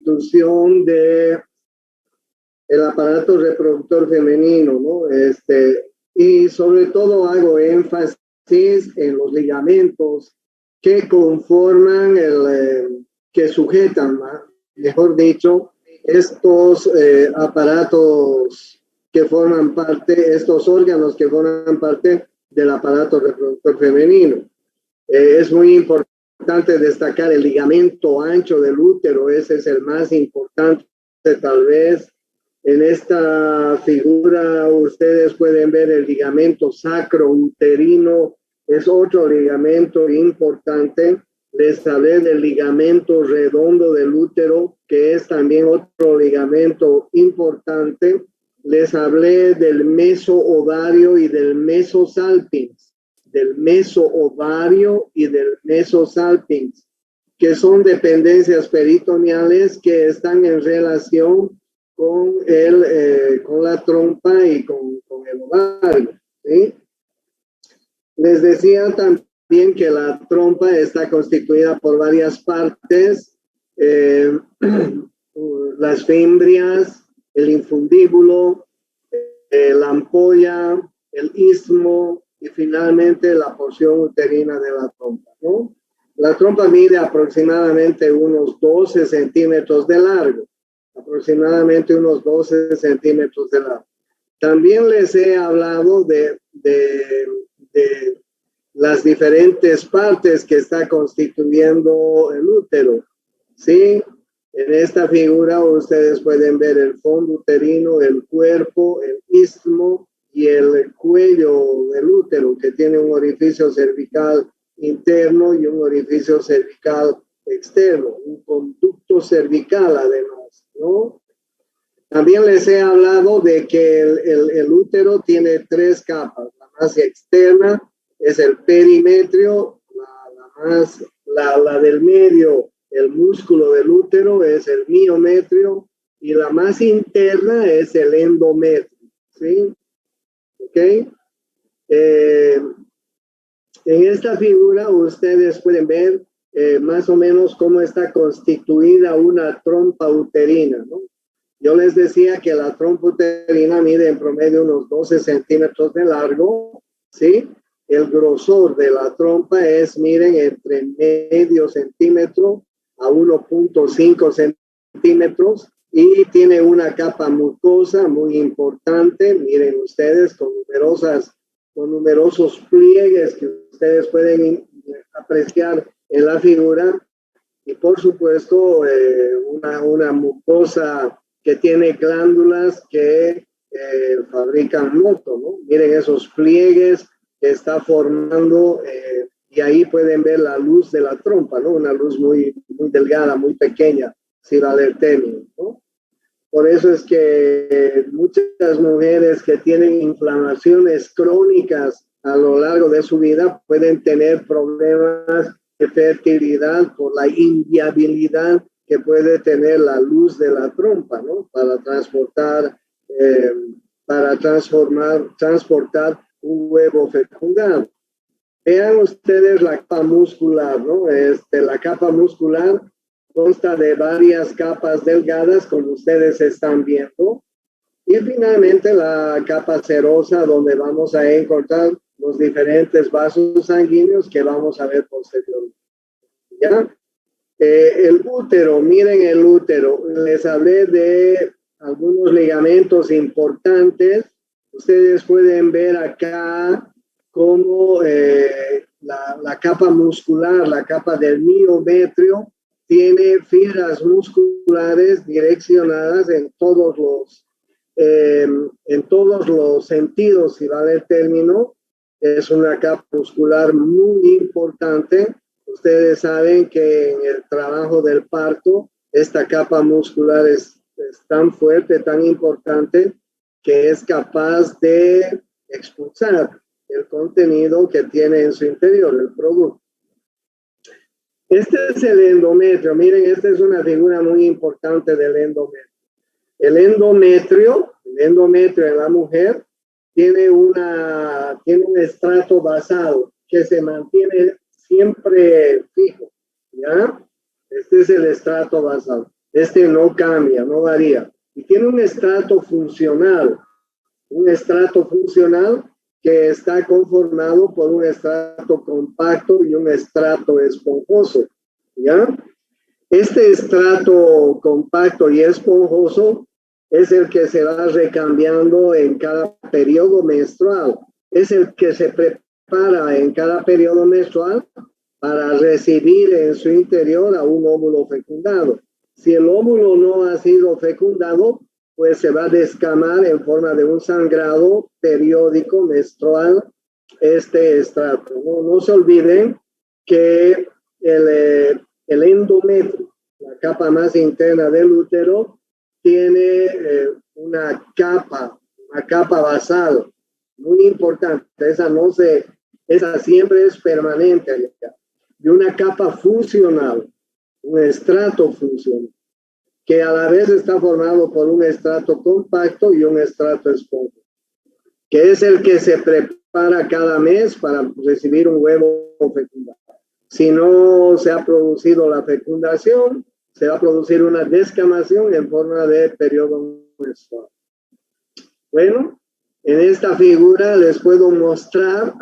constitución de el aparato reproductor femenino, ¿no? Y sobre todo hago énfasis en los ligamentos que conforman que sujetan, ¿no? Mejor dicho, estos aparatos que forman parte, estos órganos que forman parte del aparato reproductor femenino. Es muy importante destacar el ligamento ancho del útero, ese es el más importante tal vez. En esta figura ustedes pueden ver el ligamento sacro-uterino, es otro ligamento importante. Les hablé del ligamento redondo del útero, que es también otro ligamento importante. Les hablé del mesoovario y del mesosalpinx, que son dependencias peritoneales que están en relación con la trompa y con el ovario, ¿sí? Les decía también que la trompa está constituida por varias partes, las fimbrias, el infundíbulo, la ampolla, el istmo y finalmente la porción uterina de la trompa, ¿no? La trompa mide aproximadamente unos 12 centímetros de largo. También les he hablado de las diferentes partes que está constituyendo el útero, ¿sí? En esta figura ustedes pueden ver el fondo uterino, el cuerpo, el istmo y el cuello del útero, que tiene un orificio cervical interno y un orificio cervical externo, un conducto cervical además, ¿no? También les he hablado de que el útero tiene 3 capas. La más externa es el perimetrio, la del medio, el músculo del útero es el miometrio y la más interna es el endometrio, ¿sí? ¿Ok? En esta figura ustedes pueden ver más o menos cómo está constituida una trompa uterina, ¿no? Yo les decía que la trompa uterina mide en promedio unos 12 centímetros de largo, ¿sí? El grosor de la trompa es, miren, entre medio centímetro a 1.5 centímetros y tiene una capa mucosa muy importante, miren ustedes, con numerosos pliegues que ustedes pueden apreciar en la figura y por supuesto una mucosa que tiene glándulas que fabrican moto, ¿no? Miren esos pliegues que está formando y ahí pueden ver la luz de la trompa, ¿no? Una luz muy, muy delgada, muy pequeña, si vale el término, ¿no? Por eso es que muchas mujeres que tienen inflamaciones crónicas a lo largo de su vida pueden tener problemas de fertilidad por la inviabilidad que puede tener la luz de la trompa, ¿no? Para transportar un huevo fecundado. Vean ustedes la capa muscular, ¿no? La capa muscular consta de varias capas delgadas, como ustedes están viendo. Y finalmente la capa serosa, donde vamos a encontrar los diferentes vasos sanguíneos que vamos a ver posteriormente. ¿Ya? El útero, miren el útero. Les hablé de algunos ligamentos importantes. Ustedes pueden ver acá cómo la capa muscular, la capa del miometrio, tiene fibras musculares direccionadas en todos los sentidos, si vale el término. Es una capa muscular muy importante. Ustedes saben que en el trabajo del parto, esta capa muscular es tan fuerte, tan importante, que es capaz de expulsar el contenido que tiene en su interior, el producto. Este es el endometrio. Miren, esta es una figura muy importante del endometrio. El endometrio en la mujer tiene un estrato basal que se mantiene siempre fijo, ¿ya? Este es el estrato basal. Este no cambia, no varía. Y tiene un estrato funcional que está conformado por un estrato compacto y un estrato esponjoso, ¿ya? Este estrato compacto y esponjoso es el que se va recambiando en cada periodo menstrual. Es el que se prepara en cada periodo menstrual para recibir en su interior a un óvulo fecundado. Si el óvulo no ha sido fecundado, pues se va a descamar en forma de un sangrado periódico menstrual este estrato. No se olviden que el endometrio, la capa más interna del útero, tiene una capa basal muy importante. Esa siempre es permanente allá. Y una capa funcional, un estrato funcional, que a la vez está formado por un estrato compacto y un estrato esponjoso, que es el que se prepara cada mes para recibir un huevo fecundado. Si no se ha producido la fecundación, se va a producir una descamación en forma de periodo menstrual. Bueno, en esta figura les puedo mostrar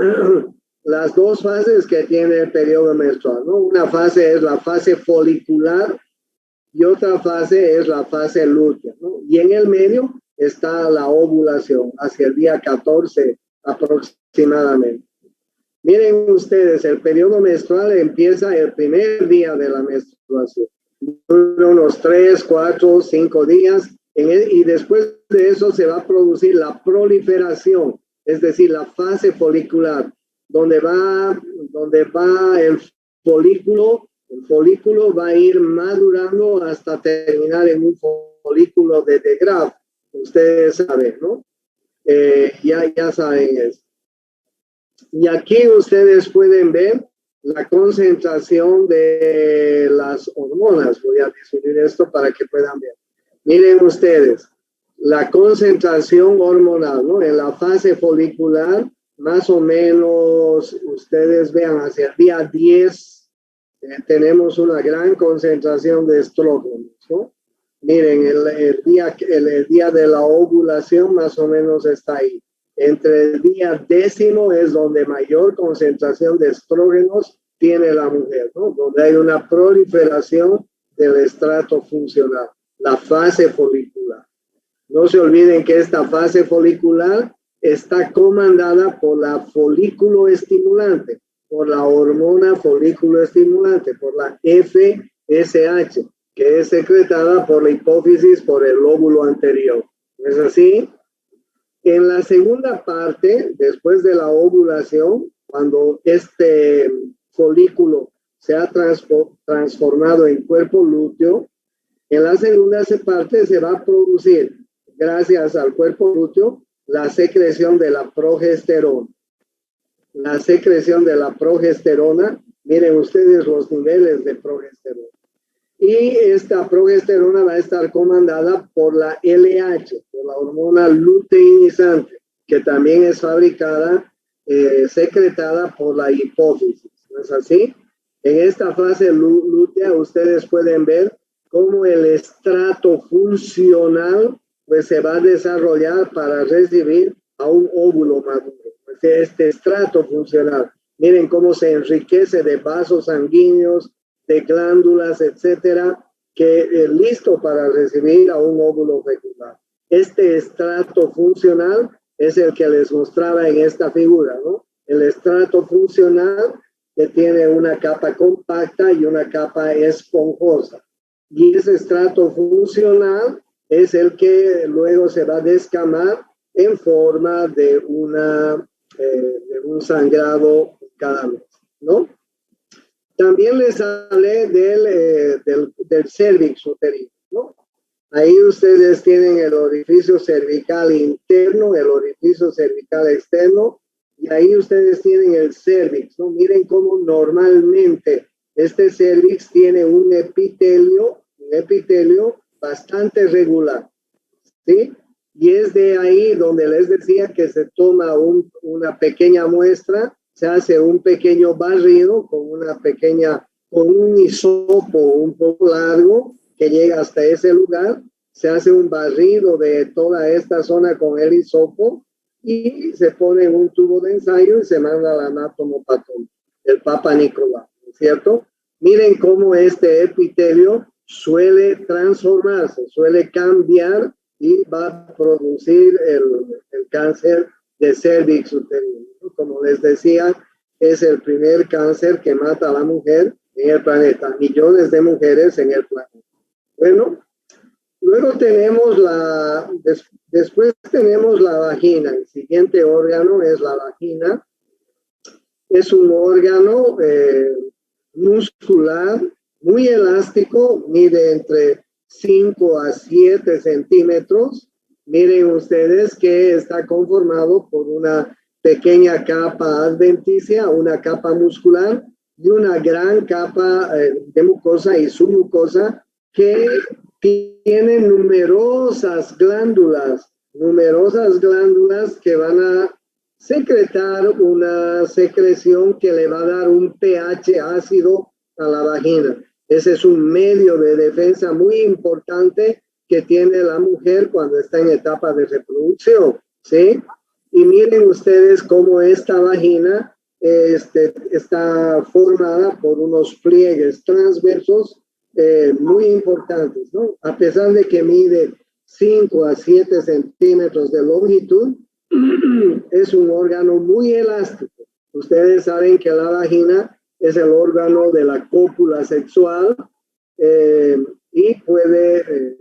las dos fases que tiene el periodo menstrual, ¿no? Una fase es la fase folicular y otra fase es la fase lútea, ¿no? Y en el medio está la ovulación, hacia el día 14 aproximadamente. Miren ustedes, el periodo menstrual empieza el primer día de la menstruación. Dura unos 3, 4, 5 días y después de eso se va a producir la proliferación, es decir, la fase folicular, donde va el folículo va a ir madurando hasta terminar en un folículo de Graf. Ustedes saben, ¿no? Ya saben eso. Y aquí ustedes pueden ver la concentración de las hormonas. Voy a distribuir esto para que puedan ver. Miren ustedes, la concentración hormonal, ¿no? En la fase folicular, más o menos, ustedes vean, hacia el día 10, tenemos una gran concentración de estrógenos, ¿no? Miren, el día de la ovulación más o menos está ahí. Entre el día 10 es donde mayor concentración de estrógenos tiene la mujer, ¿no? Donde hay una proliferación del estrato funcional, la fase folicular. No se olviden que esta fase folicular está comandada por la folículo estimulante, por la hormona folículo estimulante, por la FSH, que es secretada por la hipófisis por el lóbulo anterior. ¿No es así? En la segunda parte, después de la ovulación, cuando este folículo se ha transformado en cuerpo lúteo, en la segunda parte se va a producir, gracias al cuerpo lúteo, la secreción de la progesterona. La secreción de la progesterona, miren ustedes los niveles de progesterona. Y esta progesterona va a estar comandada por la LH, por la hormona luteinizante, que también es fabricada, secretada por la hipófisis. ¿No es así? En esta fase lútea ustedes pueden ver cómo el estrato funcional pues, se va a desarrollar para recibir a un óvulo maduro. Pues, este estrato funcional, miren cómo se enriquece de vasos sanguíneos, de glándulas, etcétera, que es listo para recibir a un óvulo fecundado. Este estrato funcional es el que les mostraba en esta figura, ¿no? El estrato funcional que tiene una capa compacta y una capa esponjosa. Y ese estrato funcional es el que luego se va a descamar en forma de un sangrado cada mes, ¿no? También les hablé del cervix uterino, ¿no? Ahí ustedes tienen el orificio cervical interno, el orificio cervical externo, y ahí ustedes tienen el cervix, ¿no? Miren cómo normalmente este cervix tiene un epitelio bastante regular, ¿sí? Y es de ahí donde les decía que se toma una pequeña muestra, se hace un pequeño barrido con un hisopo un poco largo que llega hasta ese lugar, se hace un barrido de toda esta zona con el hisopo y se pone en un tubo de ensayo y se manda al anatomopatón, el Papa Nicolau, ¿cierto? Miren cómo este epitelio suele transformarse, suele cambiar y va a producir el cáncer de cervix uterino. Como les decía, es el primer cáncer que mata a la mujer en el planeta, millones de mujeres en el planeta. Bueno, luego tenemos después tenemos la vagina. El siguiente órgano es la vagina. Es un órgano muscular, muy elástico, mide entre 5 a 7 centímetros. Miren ustedes que está conformado por una pequeña capa adventicia, una capa muscular y una gran capa de mucosa y submucosa que tienen numerosas glándulas que van a secretar una secreción que le va a dar un pH ácido a la vagina. Ese es un medio de defensa muy importante que tiene la mujer cuando está en etapa de reproducción, ¿sí? Y miren ustedes cómo esta vagina está formada por unos pliegues transversos muy importantes, ¿no? A pesar de que mide 5 a 7 centímetros de longitud, es un órgano muy elástico. Ustedes saben que la vagina es el órgano de la cópula sexual y puede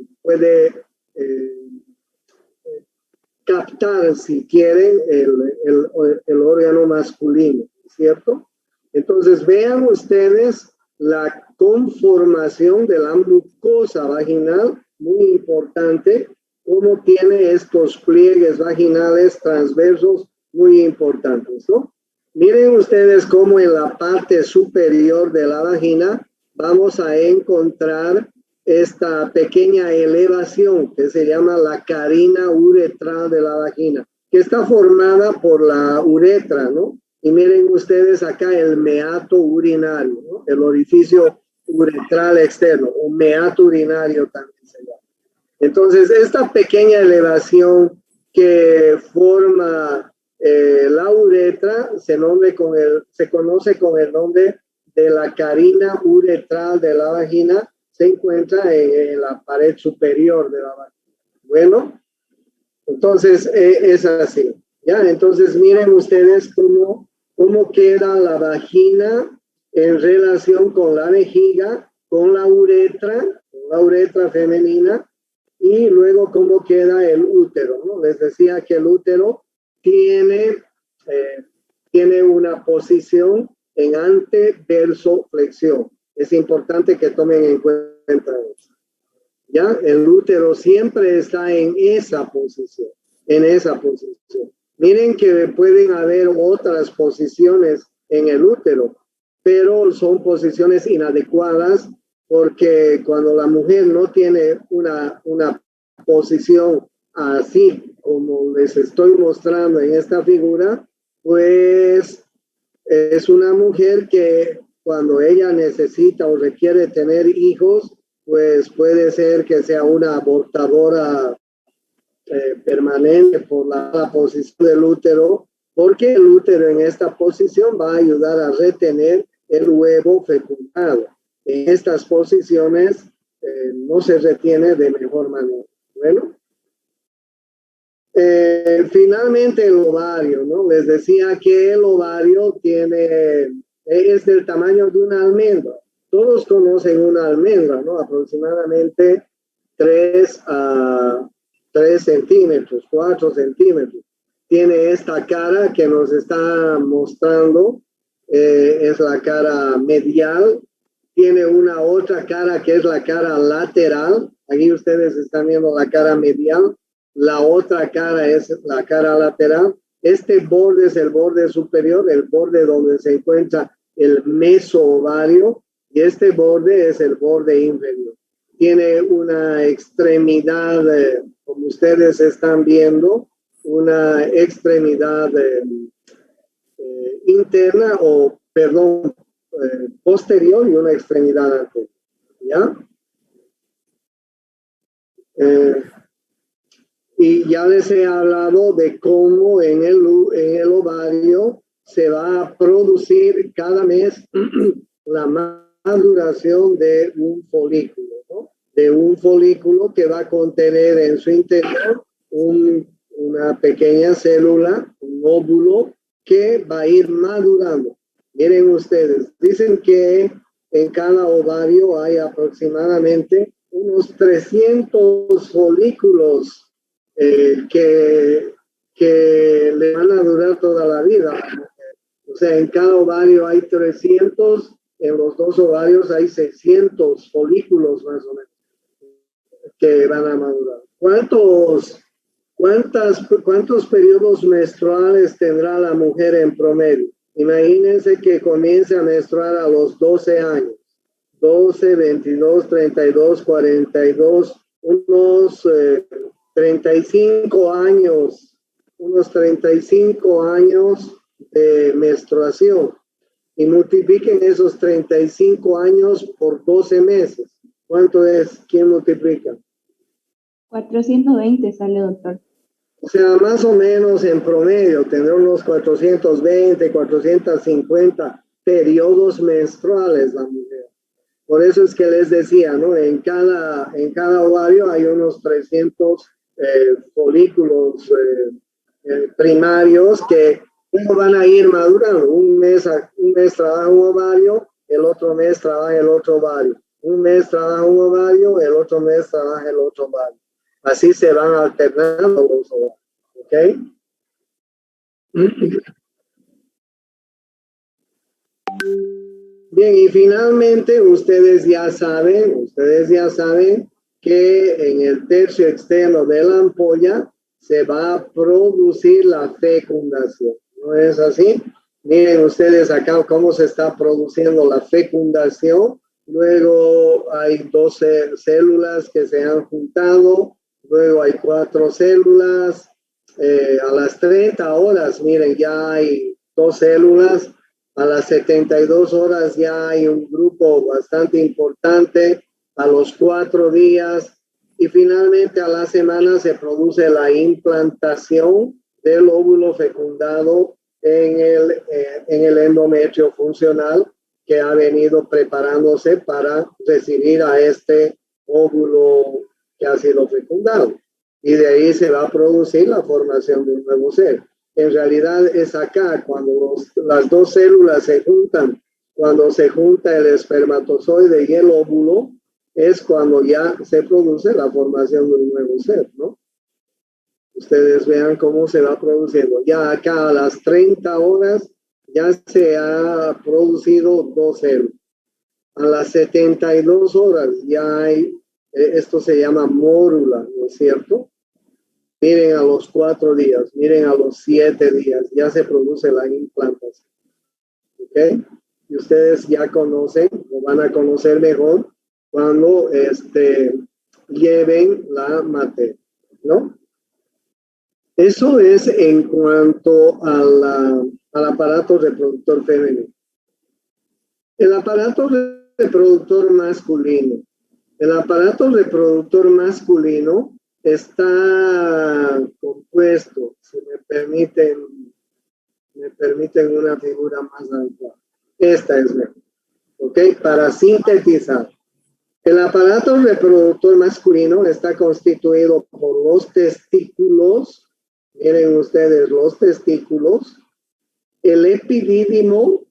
captar, si quieren, el órgano masculino, ¿cierto? Entonces, vean ustedes la conformación de la mucosa vaginal, muy importante, cómo tiene estos pliegues vaginales transversos muy importantes, ¿no? Miren ustedes cómo en la parte superior de la vagina vamos a encontrar esta pequeña elevación que se llama la carina uretral de la vagina, que está formada por la uretra, ¿no? Y miren ustedes acá el meato urinario, ¿no? El orificio uretral externo, o meato urinario también se llama. Entonces, esta pequeña elevación que forma la uretra se conoce con el nombre de la carina uretral de la vagina, se encuentra en la pared superior de la vagina. Bueno, entonces es así, ¿ya? Entonces miren ustedes cómo queda la vagina en relación con la vejiga, con la uretra femenina, y luego cómo queda el útero, ¿no? Les decía que el útero tiene una posición en anteversoflexión. Es importante que tomen en cuenta eso. ¿Ya? El útero siempre está en esa posición, Miren que pueden haber otras posiciones en el útero, pero son posiciones inadecuadas porque cuando la mujer no tiene una posición así como les estoy mostrando en esta figura, pues es una mujer que cuando ella necesita o requiere tener hijos, pues puede ser que sea una abortadora permanente por la posición del útero, porque el útero en esta posición va a ayudar a retener el huevo fecundado. En estas posiciones no se retiene de mejor manera. Bueno, finalmente el ovario, ¿no? Les decía que el ovario es del tamaño de una almendra. Todos conocen una almendra, ¿no? Aproximadamente 3 centímetros, 4 centímetros. Tiene esta cara que nos está mostrando, es la cara medial. Tiene una otra cara que es la cara lateral. Aquí ustedes están viendo la cara medial. La otra cara es la cara lateral. Este borde es el borde superior, el borde donde se encuentra el mesoovario, y este borde es el borde inferior. Tiene una extremidad, como ustedes están viendo, una extremidad interna posterior y una extremidad anterior, ¿ya? Y ya les he hablado de cómo en el ovario se va a producir cada mes la maduración de un folículo, ¿no? De un folículo que va a contener en su interior una pequeña célula, un óvulo, que va a ir madurando. Miren ustedes, dicen que en cada ovario hay aproximadamente unos 300 folículos que le van a durar toda la vida. O sea, en cada ovario hay 300, en los dos ovarios hay 600 folículos más o menos que van a madurar. ¿Cuántos periodos menstruales tendrá la mujer en promedio? Imagínense que comience a menstruar a los 12 años. 12, 22, 32, 42, unos 35 años, unos 35 años de menstruación. Y multipliquen esos 35 años por 12 meses. ¿Cuánto es? ¿Quién multiplica? 420 sale, doctor. O sea, más o menos en promedio tendrá unos 420, 450 periodos menstruales la mujer. Por eso es que les decía, ¿no? En cada ovario hay unos 300 folículos primarios que luego van a ir madurando. Un mes trabaja un ovario, el otro mes trabaja el otro ovario. Un mes trabaja un ovario, el otro mes trabaja el otro ovario. Así se van alternando los ovarios. ¿Ok? Bien, y finalmente ustedes ya saben que en el tercio externo de la ampolla se va a producir la fecundación. ¿No es así? Miren ustedes acá cómo se está produciendo la fecundación. Luego hay 12 células que se han juntado. Luego hay 4 células. A las 30 horas, miren, ya hay 2 células. A las 72 horas ya hay un grupo bastante importante, a los 4 días, y finalmente a la semana se produce la implantación del óvulo fecundado en el endometrio funcional que ha venido preparándose para recibir a este óvulo que ha sido fecundado. Y de ahí se va a producir la formación de un nuevo ser. En realidad es acá cuando las dos células se juntan, cuando se junta el espermatozoide y el óvulo, es cuando ya se produce la formación de un nuevo ser, ¿no? Ustedes vean cómo se va produciendo. Ya acá a las 30 horas ya se ha producido 2 células. A las 72 horas ya hay, esto se llama mórula, ¿no es cierto? Miren a los 4 días, miren a los 7 días, ya se produce la implantación. ¿Ok? Y ustedes ya conocen, o van a conocer mejor, cuando lleven la materia, ¿no? Eso es en cuanto al aparato reproductor femenino. El aparato reproductor masculino. El aparato reproductor masculino está compuesto, si me permiten una figura más adecuada. Esta es mejor, ¿ok? Para sintetizar. El aparato reproductor masculino está constituido por los testículos, miren ustedes los testículos, el epidídimo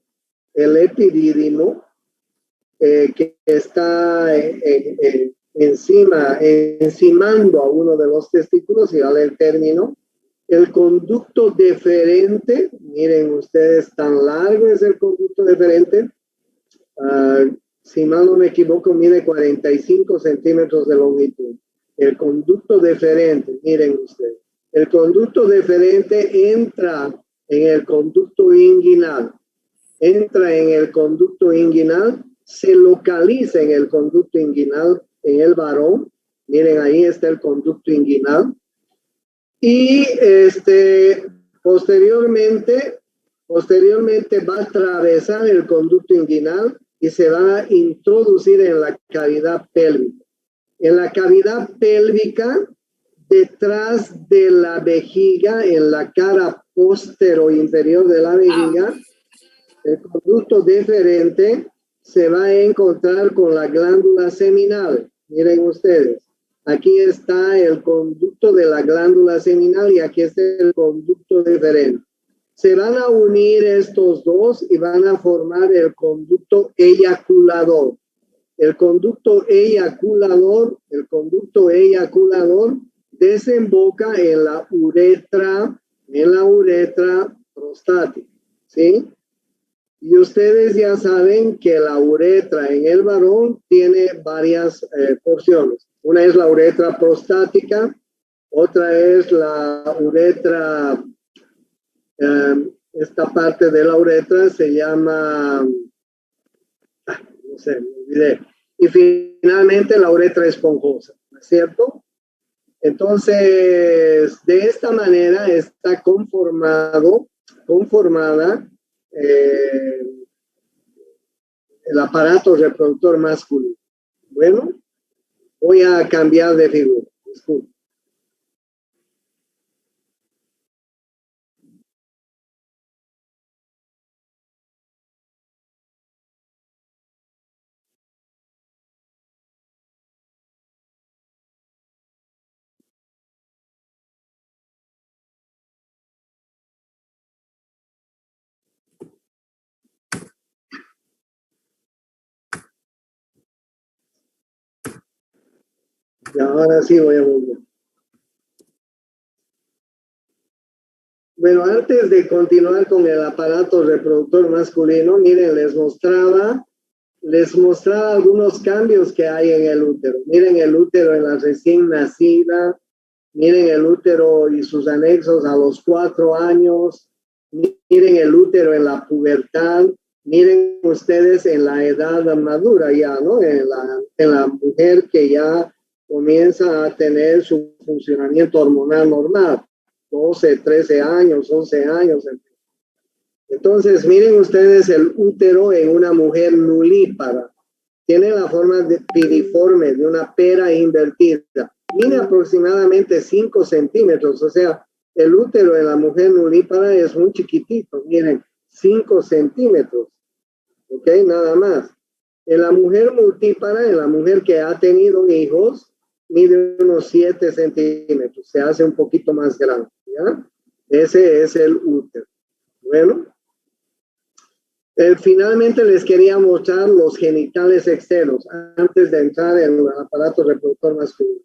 que está encimando a uno de los testículos, y vale el término, el conducto deferente, miren ustedes, tan largo es el conducto deferente, si mal no me equivoco, mide 45 centímetros de longitud. El conducto deferente, miren ustedes, el conducto deferente entra en el conducto inguinal, se localiza en el conducto inguinal en el varón. Miren, ahí está el conducto inguinal. Y posteriormente va a atravesar el conducto inguinal y se va a introducir en la cavidad pélvica. en la cavidad pélvica, detrás de la vejiga, en la cara postero inferior de la vejiga, el conducto deferente se va a encontrar con la glándula seminal. Miren ustedes, aquí está el conducto de la glándula seminal y aquí está el conducto deferente. Se van a unir estos dos y van a formar el conducto eyaculador. El conducto eyaculador desemboca en la uretra prostática, ¿sí? Y ustedes ya saben que la uretra en el varón tiene varias porciones. Una es la uretra prostática, otra es la uretra, esta parte de la uretra se llama, no sé, me olvidé. Y finalmente la uretra esponjosa, ¿no es cierto? Entonces, de esta manera está conformada el aparato reproductor masculino. Bueno, voy a cambiar de figura. Disculpe. Y ahora sí voy a volver. Bueno, antes de continuar con el aparato reproductor masculino, miren, les mostraba algunos cambios que hay en el útero. Miren el útero en la recién nacida, miren el útero y sus anexos a los 4 años, miren el útero en la pubertad, miren ustedes en la edad madura ya, ¿no? En la mujer que ya comienza a tener su funcionamiento hormonal normal, 12, 13 años, 11 años. Entonces, miren ustedes el útero en una mujer nulípara. Tiene la forma piriforme de una pera invertida. Mide aproximadamente 5 centímetros, o sea, el útero en la mujer nulípara es muy chiquitito, miren, 5 centímetros, ¿ok? Nada más. En la mujer multípara, en la mujer que ha tenido hijos, mide unos 7 centímetros, se hace un poquito más grande, ¿ya? Ese es el útero. Bueno. Finalmente les quería mostrar los genitales externos antes de entrar en el aparato reproductor masculino.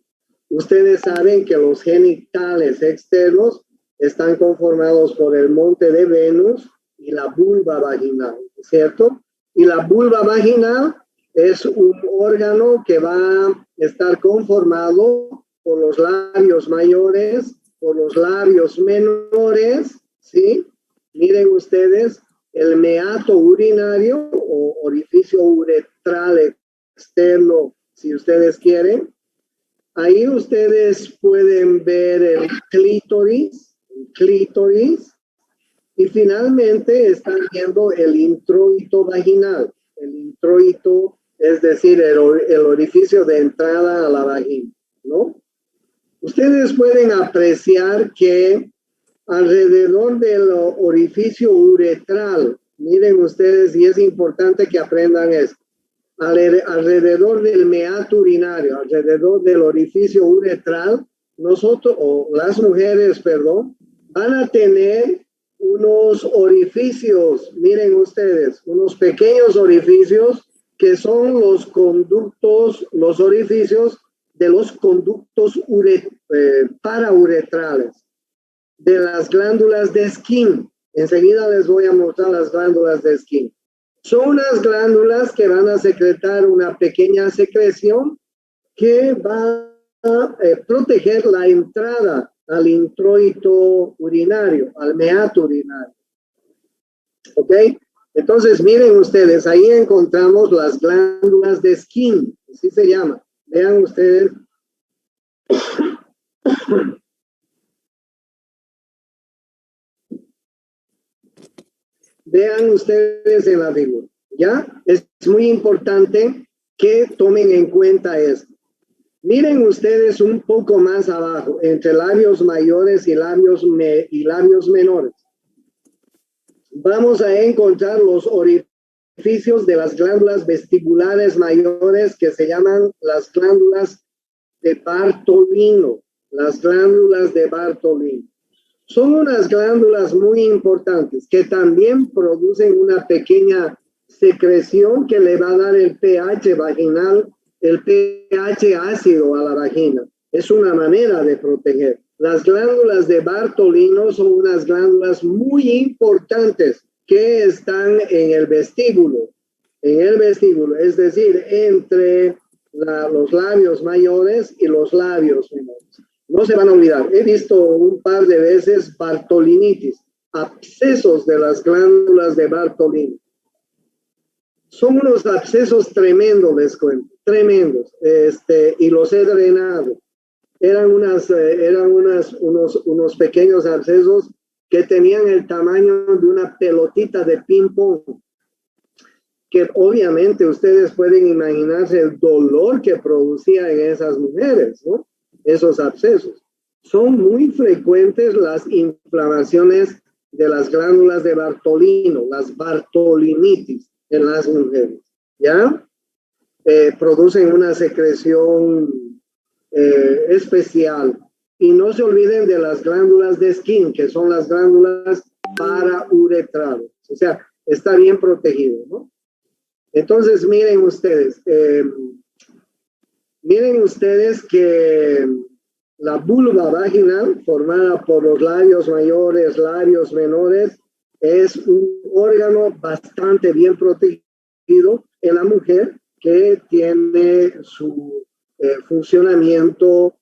Ustedes saben que los genitales externos están conformados por el monte de Venus y la vulva vaginal, ¿cierto? Y la vulva vaginal es un órgano que va a estar conformado por los labios mayores, por los labios menores, ¿sí? Miren ustedes, el meato urinario o orificio uretral externo, si ustedes quieren. Ahí ustedes pueden ver el clítoris, y finalmente están viendo el introito vaginal. El introito, es decir, el orificio de entrada a la vagina, ¿no? Ustedes pueden apreciar que alrededor del orificio uretral, miren ustedes, y es importante que aprendan esto, alrededor del meato urinario, alrededor del orificio uretral, nosotros, o las mujeres, perdón, van a tener unos orificios, miren ustedes, unos pequeños orificios que son los conductos, los orificios de los conductos parauretrales, de las glándulas de Skene. Enseguida les voy a mostrar las glándulas de Skene. Son unas glándulas que van a secretar una pequeña secreción que va a proteger la entrada al introito urinario, al meato urinario. ¿Ok? Entonces, miren ustedes, ahí encontramos las glándulas de Skene, así se llama. Vean ustedes. Vean ustedes en la figura, ¿ya? Es muy importante que tomen en cuenta esto. Miren ustedes un poco más abajo, entre labios mayores y labios menores. Vamos a encontrar los orificios de las glándulas vestibulares mayores que se llaman las glándulas de Bartolino. Las glándulas de Bartolino. Son unas glándulas muy importantes que también producen una pequeña secreción que le va a dar el pH vaginal, el pH ácido a la vagina. Es una manera de proteger. Las glándulas de Bartolino son unas glándulas muy importantes que están en el vestíbulo, es decir, entre los labios mayores y los labios menores. No se van a olvidar, he visto un par de veces bartolinitis, abscesos de las glándulas de Bartolino. Son unos abscesos tremendos, les cuento, tremendos, y los he drenado. Eran unos pequeños abscesos que tenían el tamaño de una pelotita de ping-pong, que obviamente ustedes pueden imaginarse el dolor que producía en esas mujeres, ¿no? Esos abscesos. Son muy frecuentes las inflamaciones de las glándulas de Bartolino, las bartolinitis en las mujeres, ¿ya? Producen una secreción especial. Y no se olviden de las glándulas de Skene, que son las glándulas parauretrales. O sea, está bien protegido, ¿no? Entonces, miren ustedes que la vulva vaginal, formada por los labios mayores, labios menores, es un órgano bastante bien protegido en la mujer que tiene su funcionamiento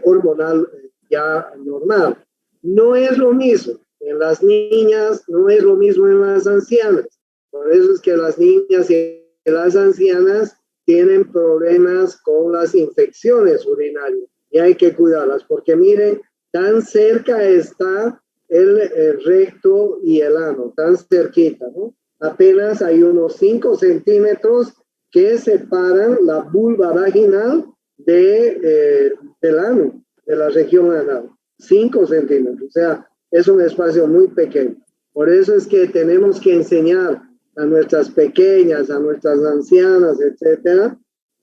hormonal ya normal. No es lo mismo en las niñas, no es lo mismo en las ancianas. Por eso es que las niñas y las ancianas tienen problemas con las infecciones urinarias y hay que cuidarlas porque miren, tan cerca está el recto y el ano, tan cerquita, ¿no? Apenas hay unos 5 centímetros que separan la vulva vaginal del ano, de la región anal. 5 centímetros, o sea, es un espacio muy pequeño. Por eso es que tenemos que enseñar a nuestras pequeñas, a nuestras ancianas, etcétera,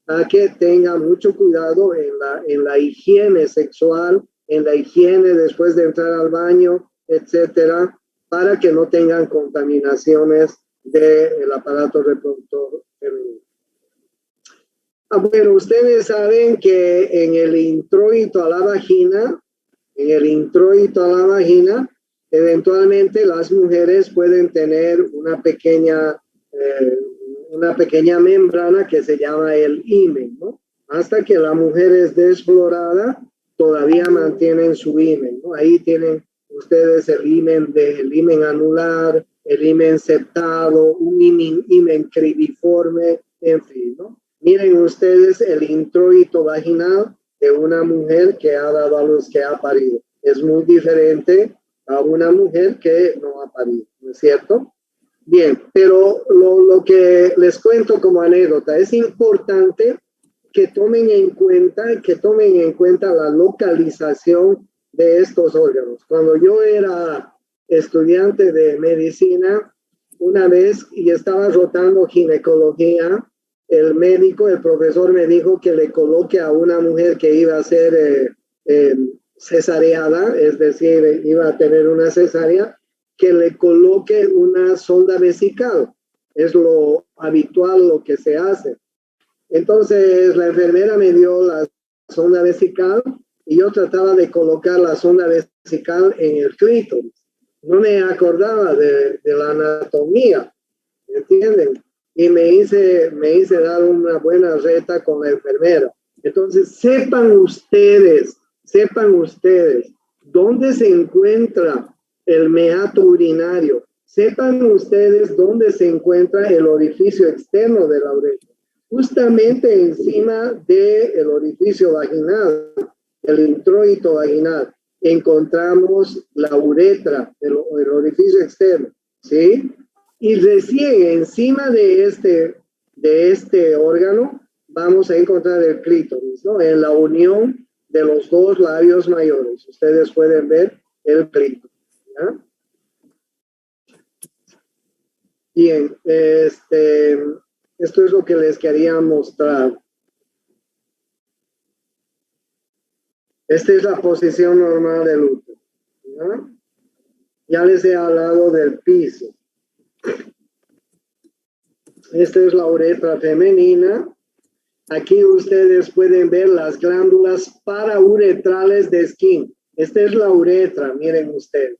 a que tengan mucho cuidado en la higiene sexual, en la higiene después de entrar al baño, etcétera, para que no tengan contaminaciones del aparato reproductor femenino. Bueno, ustedes saben que en el introito a la vagina, eventualmente las mujeres pueden tener una pequeña membrana que se llama el himen, ¿no? Hasta que la mujer es desflorada, todavía mantienen su himen, ¿no? Ahí tienen ustedes el himen anular, el himen septado, un himen cribiforme, en fin, ¿no? Miren ustedes el introito vaginal de una mujer que ha dado a luz, que ha parido. Es muy diferente a una mujer que no ha parido, ¿no es cierto? Bien, pero lo que les cuento como anécdota, es importante que tomen en cuenta la localización de estos órganos. Cuando yo era estudiante de medicina, una vez y estaba rotando ginecología, el profesor me dijo que le coloque a una mujer que iba a ser cesareada, es decir, iba a tener una cesárea, que le coloque una sonda vesical. Es lo habitual, lo que se hace. Entonces la enfermera me dio la sonda vesical y yo trataba de colocar la sonda vesical en el clítoris. No me acordaba de la anatomía, ¿entienden? Y me hice dar una buena reta con la enfermera. Entonces sepan ustedes dónde se encuentra el meato urinario. Sepan ustedes dónde se encuentra el orificio externo de la uretra. Justamente encima del orificio vaginal, el introito vaginal, encontramos la uretra, el orificio externo, ¿sí? Y recién encima de este órgano vamos a encontrar el clítoris, ¿no? En la unión de los dos labios mayores. Ustedes pueden ver el clítoris, ¿ya? Bien, esto es lo que les quería mostrar. Esta es la posición normal del útero, ¿ya? Ya les he hablado del piso. Esta es la uretra femenina. Aquí ustedes pueden ver las glándulas parauretrales de Skene. Esta es la uretra, miren ustedes.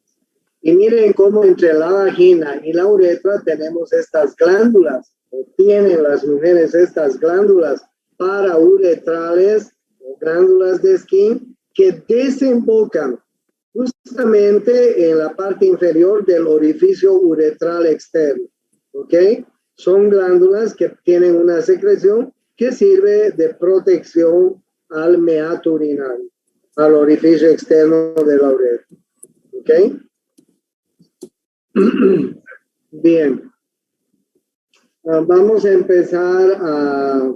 Y miren cómo entre la vagina y la uretra tenemos estas glándulas, o tienen las mujeres estas glándulas parauretrales o glándulas de Skene que desembocan justamente en la parte inferior del orificio uretral externo. ¿Ok? Son glándulas que tienen una secreción que sirve de protección al meato urinario, al orificio externo de la uretra. ¿Ok? Bien. Vamos a empezar a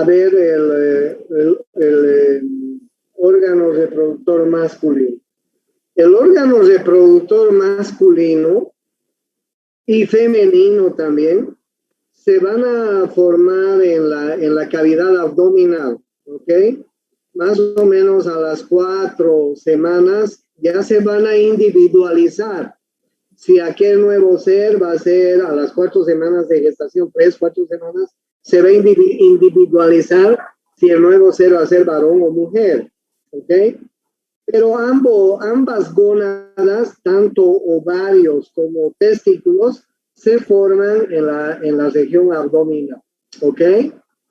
ver el órgano reproductor masculino. El órgano reproductor masculino y femenino también se van a formar en la cavidad abdominal, ¿ok? Más o menos a las 4 semanas ya se van a individualizar. Si aquel nuevo ser va a ser a las 4 semanas de gestación, 3, 4 semanas, se va a individualizar si el nuevo ser va a ser varón o mujer, ¿ok? Pero ambas gónadas, tanto ovarios como testículos, se forman en la región abdominal, ¿ok?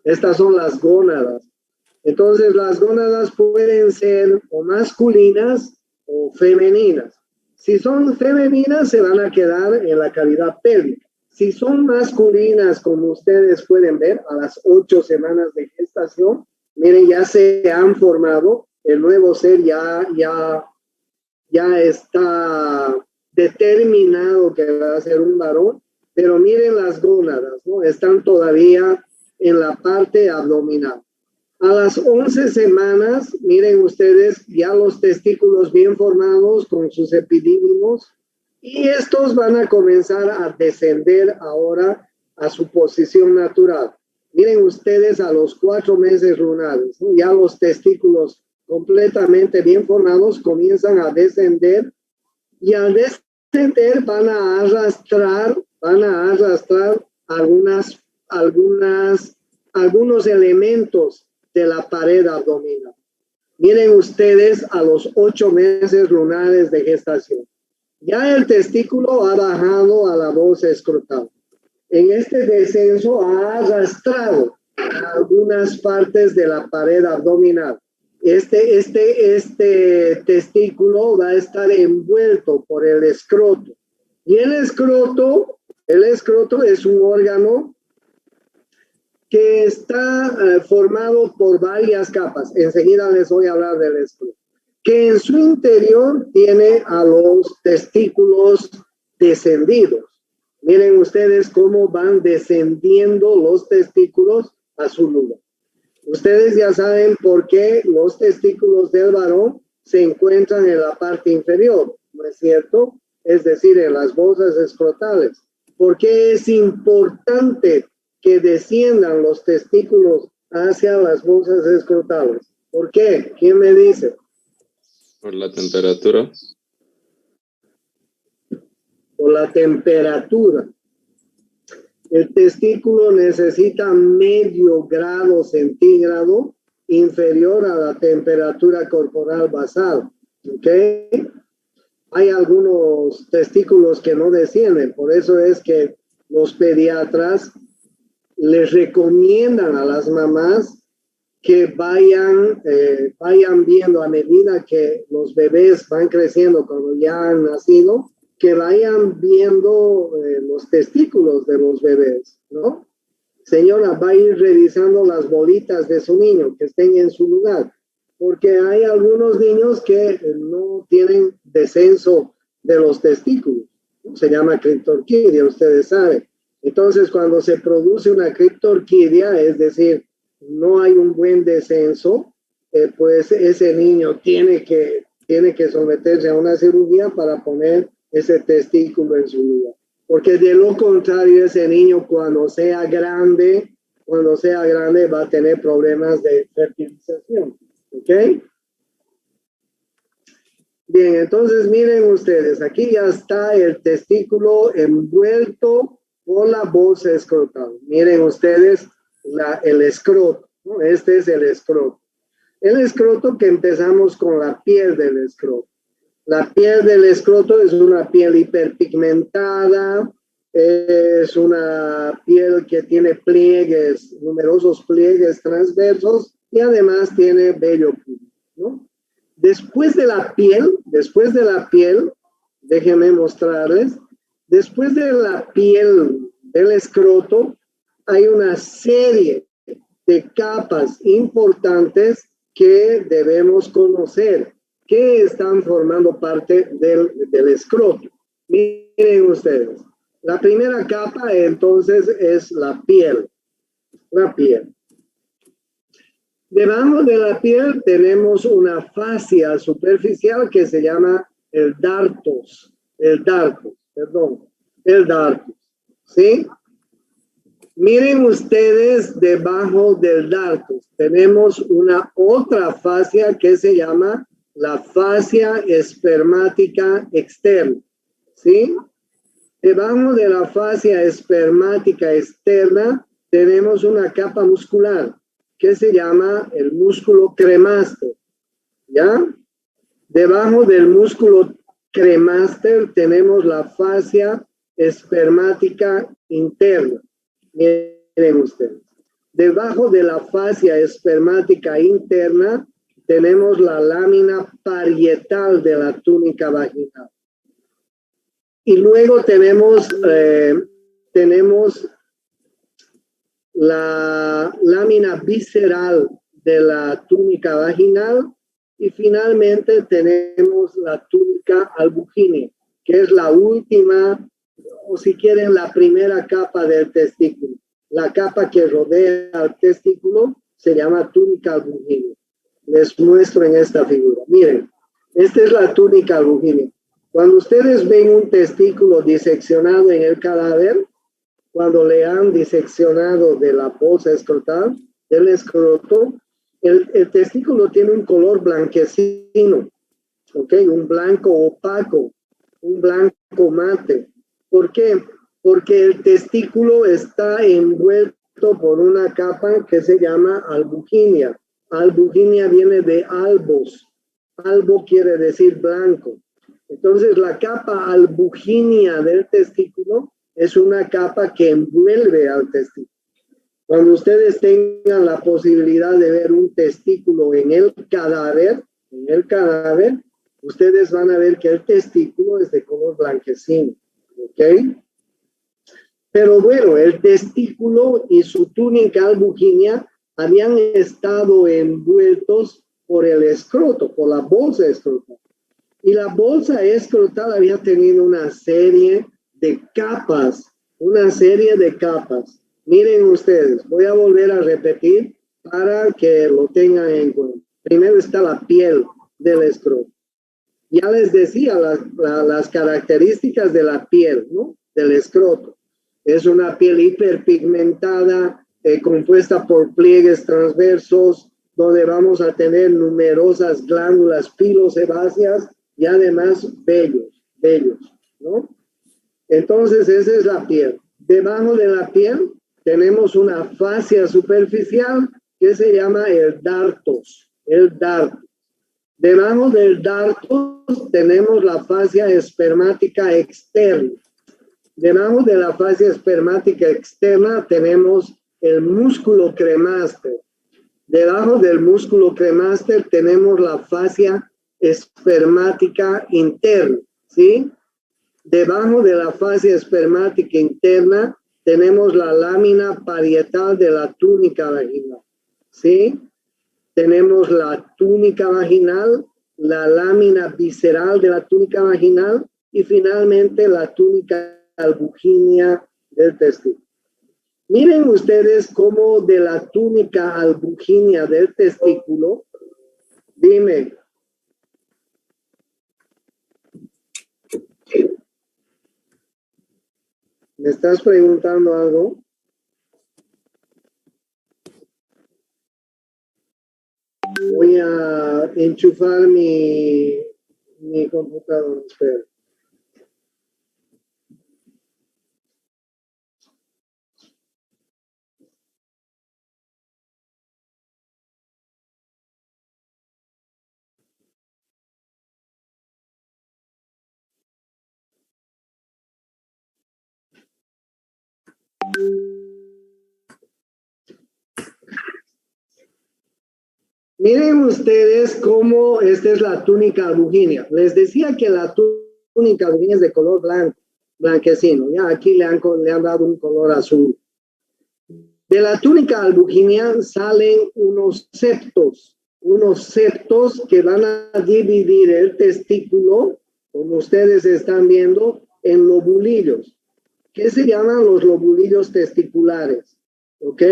Estas son las gónadas. Entonces, las gónadas pueden ser o masculinas o femeninas. Si son femeninas, se van a quedar en la cavidad pélvica. Si son masculinas, como ustedes pueden ver, a las 8 semanas de gestación, miren, ya se han formado. El nuevo ser ya está determinado que va a ser un varón, pero miren las gónadas, ¿no? Están todavía en la parte abdominal. A las 11 semanas, miren ustedes, ya los testículos bien formados con sus epidídimos, y estos van a comenzar a descender ahora a su posición natural. Miren ustedes a los 4 meses lunares, ¿no? Ya los testículos completamente bien formados comienzan a descender, y al descender van a arrastrar algunos elementos de la pared abdominal. Miren ustedes a los 8 meses lunares de gestación. Ya el testículo ha bajado a la bolsa escrotal. En este descenso ha arrastrado algunas partes de la pared abdominal. Este testículo va a estar envuelto por el escroto. Y el escroto es un órgano que está formado por varias capas. Enseguida les voy a hablar del escroto. Que en su interior tiene a los testículos descendidos. Miren ustedes cómo van descendiendo los testículos a su lugar. Ustedes ya saben por qué los testículos del varón se encuentran en la parte inferior, ¿no es cierto? Es decir, en las bolsas escrotales. ¿Por qué es importante que desciendan los testículos hacia las bolsas escrotales? ¿Por qué? ¿Quién me dice? Por la temperatura. Por la temperatura. El testículo necesita medio grado centígrado inferior a la temperatura corporal basal. ¿Ok? Hay algunos testículos que no descienden. Por eso es que los pediatras les recomiendan a las mamás que vayan viendo a medida que los bebés van creciendo, cuando ya han nacido, que vayan viendo los testículos de los bebés, ¿no? Señora, va a ir revisando las bolitas de su niño, que estén en su lugar, porque hay algunos niños que no tienen descenso de los testículos. Se llama criptorquidia, ustedes saben. Entonces, cuando se produce una criptorquidia, es decir, no hay un buen descenso, pues ese niño tiene que someterse a una cirugía para poner ese testículo en su lugar. Porque de lo contrario, ese niño cuando sea grande va a tener problemas de fertilización. ¿Ok? Bien, entonces miren ustedes, aquí ya está el testículo envuelto por la bolsa escrotal. Miren ustedes el escroto, ¿no? Este es el escroto. El escroto, que empezamos con la piel del escroto. La piel del escroto es una piel hiperpigmentada, es una piel que tiene pliegues, numerosos pliegues transversos y además tiene vello púbico, ¿no? Después de la piel, déjenme mostrarles, después de la piel del escroto hay una serie de capas importantes que debemos conocer, que están formando parte del escroto. Miren ustedes, la primera capa entonces es la piel. La piel. Debajo de la piel tenemos una fascia superficial que se llama el dartos, ¿sí? Miren ustedes debajo del dartos, tenemos una otra fascia que se llama la fascia espermática externa, ¿sí? Debajo de la fascia espermática externa tenemos una capa muscular que se llama el músculo cremaster, ¿ya? Debajo del músculo cremaster tenemos la fascia espermática interna. Miren ustedes. Debajo de la fascia espermática interna tenemos la lámina parietal de la túnica vaginal. Y luego tenemos la lámina visceral de la túnica vaginal y finalmente tenemos la túnica albugínea, que es la última, o si quieren, la primera capa del testículo. La capa que rodea al testículo se llama túnica albugínea. Les muestro en esta figura. Miren, esta es la túnica albugínea. Cuando ustedes ven un testículo diseccionado en el cadáver, cuando le han diseccionado de la bolsa escrotal, del escroto, el testículo tiene un color blanquecino, ¿ok? Un blanco opaco, un blanco mate. ¿Por qué? Porque el testículo está envuelto por una capa que se llama albuginia. Albuginia viene de albos. Albo quiere decir blanco. Entonces, la capa albuginia del testículo es una capa que envuelve al testículo. Cuando ustedes tengan la posibilidad de ver un testículo en el cadáver, ustedes van a ver que el testículo es de color blanquecino, ¿ok? Pero bueno, el testículo y su túnica albuginia habían estado envueltos por el escroto, por la bolsa escrotal. Y la bolsa escrotal había tenido una serie de capas. Miren ustedes, voy a volver a repetir para que lo tengan en cuenta. Primero está la piel del escroto. Ya les decía las características de la piel, ¿no? Del escroto. Es una piel hiperpigmentada, compuesta por pliegues transversos, donde vamos a tener numerosas glándulas pilosebáceas y además vellos, ¿no? Entonces, esa es la piel. Debajo de la piel tenemos una fascia superficial que se llama el dartos, Debajo del dartos tenemos la fascia espermática externa. Debajo de la fascia espermática externa tenemos el músculo cremaster. Debajo del músculo cremaster tenemos la fascia espermática interna, ¿sí? Debajo de la fascia espermática interna tenemos la lámina parietal de la túnica vaginal, ¿sí? Tenemos la túnica vaginal, la lámina visceral de la túnica vaginal y finalmente la túnica albugínea del testículo. Miren ustedes cómo de la túnica albugínea del testículo, dime. ¿Me estás preguntando algo? Voy a enchufar mi computadora. Espera. Miren ustedes cómo esta es la túnica albugínea. Les decía que la túnica albugínea es de color blanco, blanquecino. Ya aquí le han dado un color azul. De la túnica albugínea salen unos septos que van a dividir el testículo, como ustedes están viendo, en lobulillos. ¿Qué se llaman los lobulillos testiculares? ¿Ok?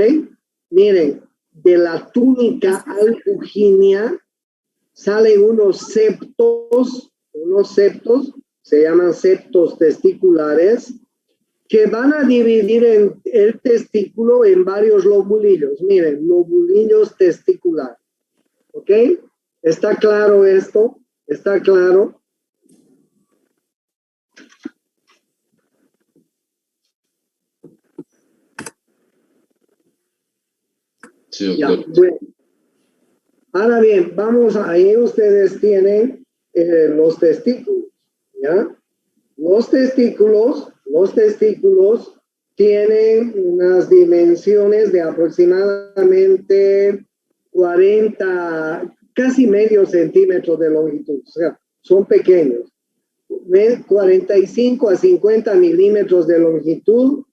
Miren, de la túnica albugínea salen unos septos, se llaman septos testiculares, que van a dividir el testículo en varios lobulillos. Miren, lobulillos testiculares. ¿Ok? ¿Está claro esto? ¿Está claro? Sí, ya, bueno. Ahora bien, vamos, ahí ustedes tienen los testículos, ¿ya? Los testículos tienen unas dimensiones de aproximadamente 40, casi medio centímetro de longitud, o sea, son pequeños. 45 a 50 milímetros de longitud,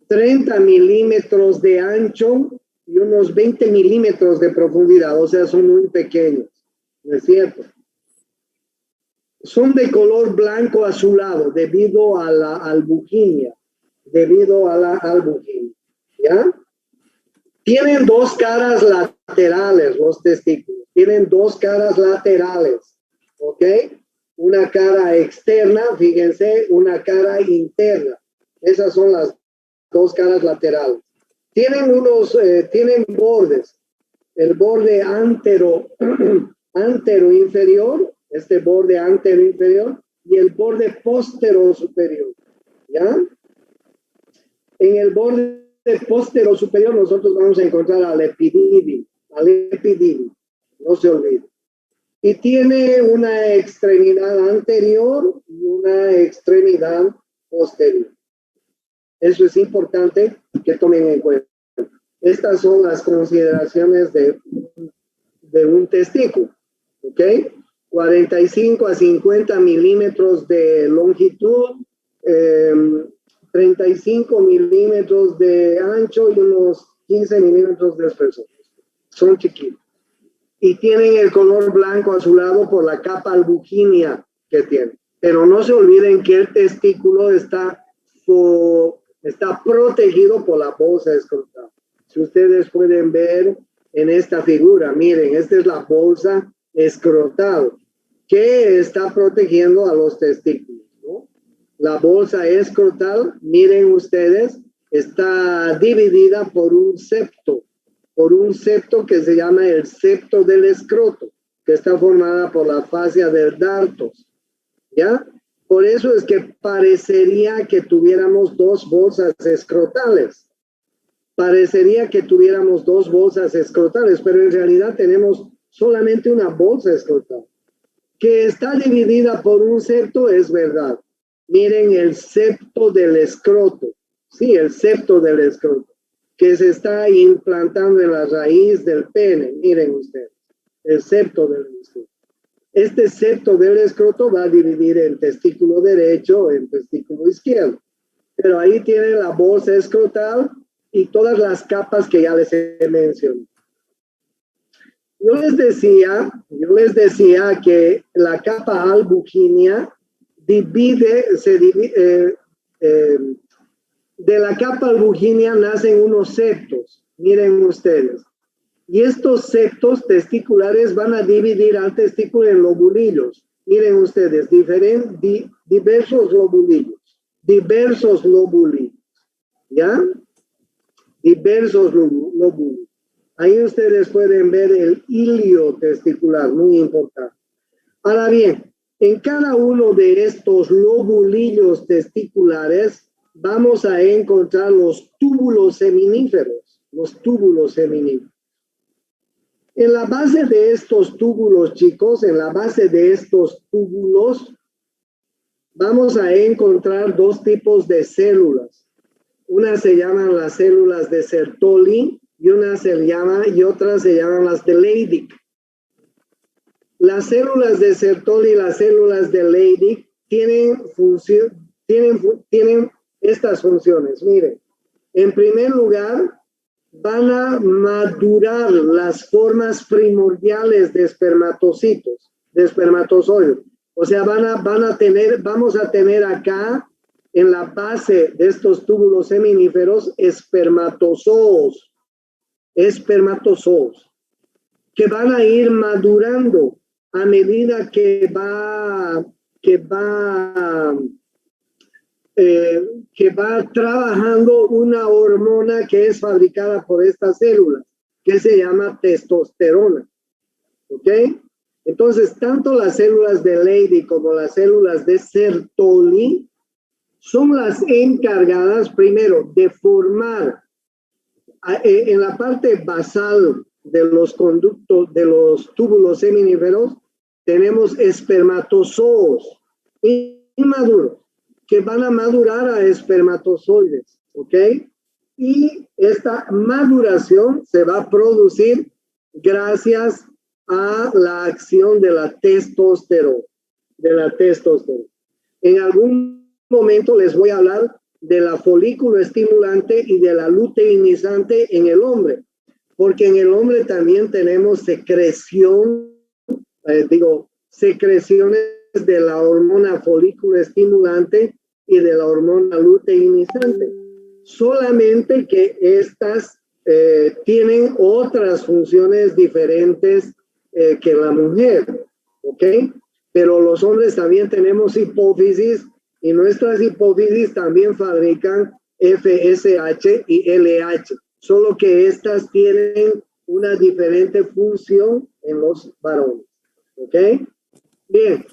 30 milímetros de ancho y unos 20 milímetros de profundidad, o sea, son muy pequeños, ¿no es cierto? Son de color blanco azulado debido a la albugínea, ¿ya? Tienen dos caras laterales los testículos, tienen dos caras laterales, ¿ok? Una cara externa, fíjense, una cara interna. Esas son las dos caras laterales. Tienen bordes, el borde antero inferior, este borde antero inferior, y el borde póstero superior, ¿ya? En el borde póstero superior nosotros vamos a encontrar al epididio, no se olvide. Y tiene una extremidad anterior y una extremidad posterior. Eso es importante que tomen en cuenta. Estas son las consideraciones de un testículo, ¿ok? 45 a 50 milímetros de longitud, 35 milímetros de ancho y unos 15 milímetros de espesor. Son chiquitos. Y tienen el color blanco azulado por la capa albugínea que tienen. Pero no se olviden que el testículo está protegido por la bolsa escrotal. Si ustedes pueden ver en esta figura, miren, esta es la bolsa escrotal que está protegiendo a los testículos, ¿no? La bolsa escrotal, miren ustedes, está dividida por un septo que se llama el septo del escroto, que está formada por la fascia del dartos, ¿ya? Por eso es que parecería que tuviéramos dos bolsas escrotales. Pero en realidad tenemos solamente una bolsa escrotal. Que está dividida por un septo es verdad. Miren el septo del escroto. Sí, el septo del escroto, que se está implantando en la raíz del pene. Miren ustedes, el septo del escroto. Este septo del escroto va a dividir el testículo derecho en testículo izquierdo. Pero ahí tiene la bolsa escrotal y todas las capas que ya les he mencionado. Yo les decía que la capa albugínea de la capa albuginea nacen unos septos, miren ustedes. Y estos septos testiculares van a dividir al testículo en lobulillos. Miren ustedes, diversos lobulillos, ¿ya? Diversos lóbulos. Ahí ustedes pueden ver el hilio testicular, muy importante. Ahora bien, en cada uno de estos lobulillos testiculares vamos a encontrar los túbulos seminíferos, En la base de estos túbulos, chicos, vamos a encontrar dos tipos de células. Una se llaman las células de Sertoli y otras se llaman las de Leydig. Las células de Sertoli y las células de Leydig tienen estas funciones. Miren, en primer lugar, van a madurar las formas primordiales de espermatocitos, de espermatozoides. O sea, vamos a tener acá en la base de estos túbulos seminíferos espermatozoos, que van a ir madurando a medida que va trabajando una hormona que es fabricada por estas células, que se llama testosterona. ¿Ok? Entonces, tanto las células de Leydig como las células de Sertoli son las encargadas primero de formar en la parte basal de los conductos, de los túbulos seminíferos, tenemos espermatozoos inmaduros que van a madurar a espermatozoides, ¿ok? Y esta maduración se va a producir gracias a la acción de la testosterona. En algún momento les voy a hablar de la folículo estimulante y de la luteinizante en el hombre, porque en el hombre también tenemos secreciones de la hormona folículo estimulante y de la hormona luteinizante, solamente que estas tienen otras funciones diferentes que la mujer, ¿ok? Pero los hombres también tenemos hipófisis y nuestras hipófisis también fabrican FSH y LH, solo que estas tienen una diferente función en los varones, ¿ok? Bien,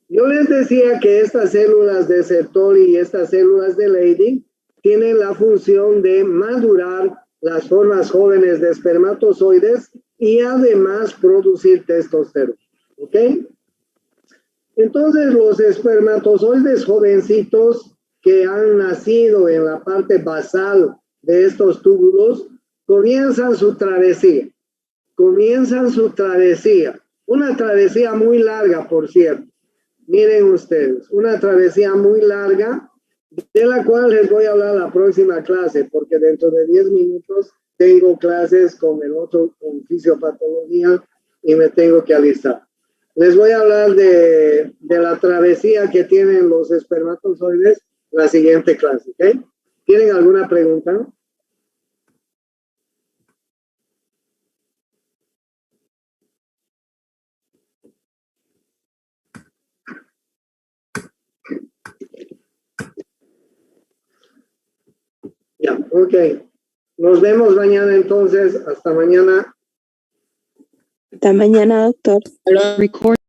yo les decía que estas células de Sertoli y estas células de Leydig tienen la función de madurar las formas jóvenes de espermatozoides y además producir testosterona, ¿ok? Entonces los espermatozoides jovencitos que han nacido en la parte basal de estos túbulos comienzan su travesía. Una travesía muy larga, por cierto. Miren ustedes, una travesía muy larga, de la cual les voy a hablar la próxima clase, porque dentro de 10 minutos tengo clases con fisiopatología y me tengo que alistar. Les voy a hablar de la travesía que tienen los espermatozoides en la siguiente clase, ¿ok? ¿Tienen alguna pregunta? Ya, ok. Nos vemos mañana entonces. Hasta mañana. Hasta mañana, doctor.